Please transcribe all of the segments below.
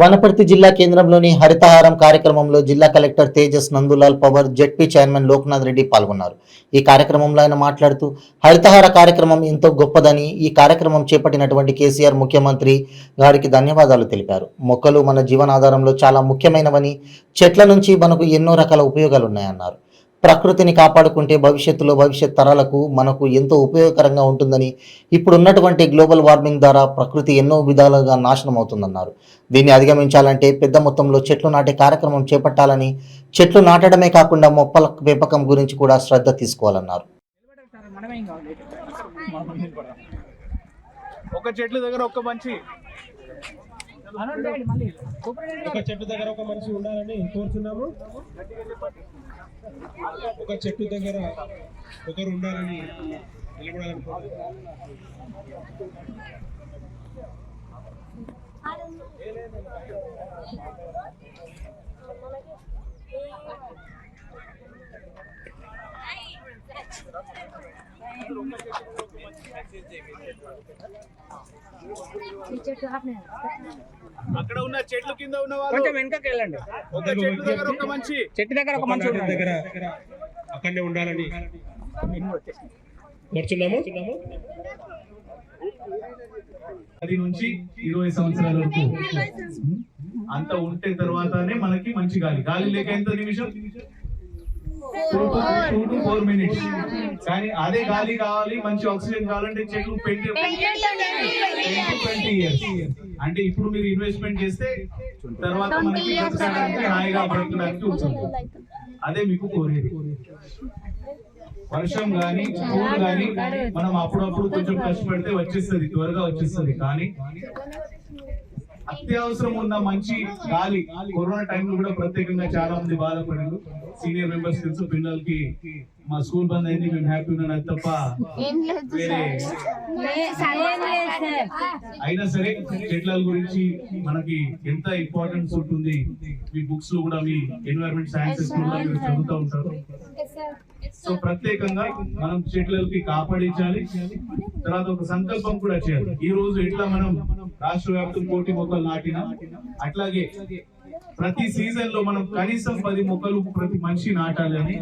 వనపర్తి జిల్లా కేంద్రంలోని హరితహారం కార్యక్రమంలో జిల్లా collector Tejas Nandlal Pawar ZP chairman Loknath Reddy పాల్గొన్నారు. ఈ కార్యక్రమంలో ఆయన మాట్లాడుతూ హరితహార కార్యక్రమం ఎంతో గొప్పదని, ఈ కార్యక్రమం చేపట్టినటువంటి కేసీఆర్ ముఖ్యమంత్రి గారికి ధన్యవాదాలు తెలిపారు. మొక్కలు మన జీవనాధారంలో చాలా ముఖ్యమైనవని, చెట్ల నుంచి మనకు ఎన్నో రకాల ఉపయోగాలు ఉన్నాయన్నారు. ప్రకృతిని కాపాడుకుంటే భవిష్యత్ తరాలకు మనకు ఎంతో ఉపయోగకరంగా ఉంటుందని, ఇప్పుడున్నటువంటి గ్లోబల్ వార్మింగ్ ద్వారా ప్రకృతి ఎన్నో విధాలుగా నాశనం అవుతుందన్నారు. దీన్ని అధిగమించాలంటే పెద్ద మొత్తంలో చెట్లు నాటే కార్యక్రమం చేపట్టాలని, చెట్లు నాటడమే కాకుండా మొక్కల పెంపకం గురించి కూడా శ్రద్ధ తీసుకోవాలన్నారు. ఒక చెట్ల దగ్గర ఒక మంచి ఉండాలని కోరుతున్నాము. ఒక చెట్టు దగ్గర ఒకరు ఉండాలని నిలబడాలనుకుంటున్నాము. అక్కడ ఉన్న చెట్లు కింద ఉన్న వాళ్ళు కొంచెం వెనకకి వెళ్ళండి. ఒక చెట్టు దగ్గర ఒక మంచి చెట్టు దగ్గర ఒక మంచి దగ్గర అక్కడనే ఉండాలని కోరుచున్నాము. 10 నుంచి 20 సంవత్సరాల వరకు అంత ఉంటే తర్వాతనే మనకి మంచి గాలి లేక ఎంత నిమిషం 2 to 4 minutes. కానీ అదే గాలి కావాలి, మంచి ఆక్సిజన్ కావాలంటే చెట్లు 10 to 20 years. అంటే ఇప్పుడు మీరు ఇన్వెస్ట్మెంట్ చేస్తే తర్వాత మనకి హాయిగా బ్రతకడానికి ఉంటుంది. అదే మీకు కోరేది. వర్షం గాని పూలు గాని మనం అప్పుడప్పుడు కొంచెం కష్టపడితే వచ్చేస్తుంది, త్వరగా వచ్చేస్తుంది. కానీ అత్యవసరం ఉన్న మంచి గాలి కరోనా టైంలో కూడా ప్రత్యేకంగా చాలా మంది బాధపడారు. సీనియర్ మెంబర్స్ తెలుసు, పిల్లలకి మా స్కూల్ బంద్ అయింది, మేము హ్యాపీ ఉన్నాను, అది తప్ప వేరే. అయినా సరే చెట్ల గురించి మనకి ఎంత ఇంపార్టెన్స్ ఉంటుంది, మీ బుక్స్ లో కూడా, మీ ఎన్వైరన్మెంట్ సైన్సెస్ కూడా మీరు చదువుతూ ఉంటారు. సో ప్రత్యేకంగా మనం చెట్లకి కాపాడించాలి. తర్వాత ఒక సంకల్పం కూడా చేయాలి. ఈ రోజు ఎట్లా మనం రాష్ట్ర వ్యాప్తంగా 1,000,000 మొక్కలు నాటినా, అట్లాగే ప్రతి సీజన్ లో మనం కనీసం 10 మొక్కలు ప్రతి మనిషి నాటాలని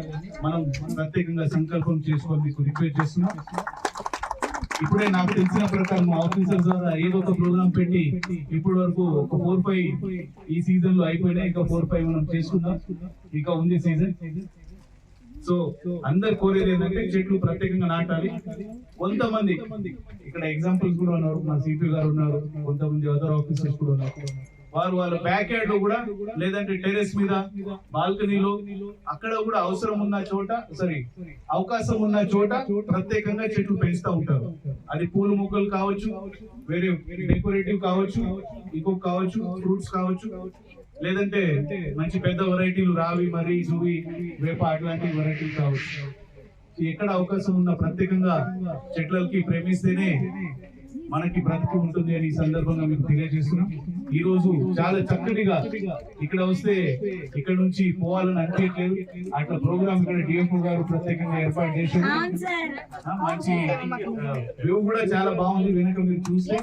మనం ప్రత్యేకంగా సంకల్పం చేసుకొని మీకు రిక్వెస్ట్ చేస్తున్నాం. ఇప్పుడే నాకు తెలిసిన ప్రకారం ఆఫీసర్స్ ద్వారా ఏదో ఒక ప్రోగ్రామ్ పెట్టి ఇప్పటి వరకు ఒక 4-5 ఈ సీజన్ లో అయిపోయినాయి. ఇంకా 4-5 మనం చేసుకుందాం, ఇంకా ఉంది సీజన్. సో అందరు కోరేది ఏంటంటే చెట్లు ప్రత్యేకంగా నాటాలి. కొంతమంది ఇక్కడ ఎగ్జాంపుల్స్ కూడా ఉన్నారు, మా సిపి గారు ఉన్నారు, కొంతమంది అదర్ ఆఫీసర్స్ కూడా ఉన్నారు. వారు వాళ్ళ బ్యాక్ యార్డ్ లో కూడా, లేదంటే టెరెస్ మీద, బాల్కనీలో, అక్కడ కూడా అవసరం ఉన్న చోట, అవకాశం ఉన్న చోట ప్రత్యేకంగా చెట్లు పెంచుతూ ఉంటారు. అది పూల మొక్కలు కావచ్చు, వేరే డెకరేటివ్ కావచ్చు, ఇంకో కావచ్చు, ఫ్రూట్స్ కావచ్చు, లేదంటే మంచి పెద్ద వెరైటీలు, రావి, మరి, జూవి, వేప, అట్లాంటి వెరైటీలు కావచ్చు. ఎక్కడ అవకాశం ఉన్న ప్రత్యేకంగా చెట్లకి ప్రేమిస్తేనే మనకి బ్రతుకు ఉంటుంది అని ఈ సందర్భంగా మీకు తెలియజేస్తున్నాం. ఈ రోజు చాలా చక్కటిగా ఇక్కడ వస్తే ఇక్కడ నుంచి పోవాలని అనిపించలేదు. అట్లా ప్రోగ్రామ్ ఇక్కడ డిఎఫ్ఓ గారు ప్రత్యేకంగా ఏర్పాటు చేశారు. మంచి వ్యూ కూడా చాలా బాగుంది వెనక మీరు చూస్తే.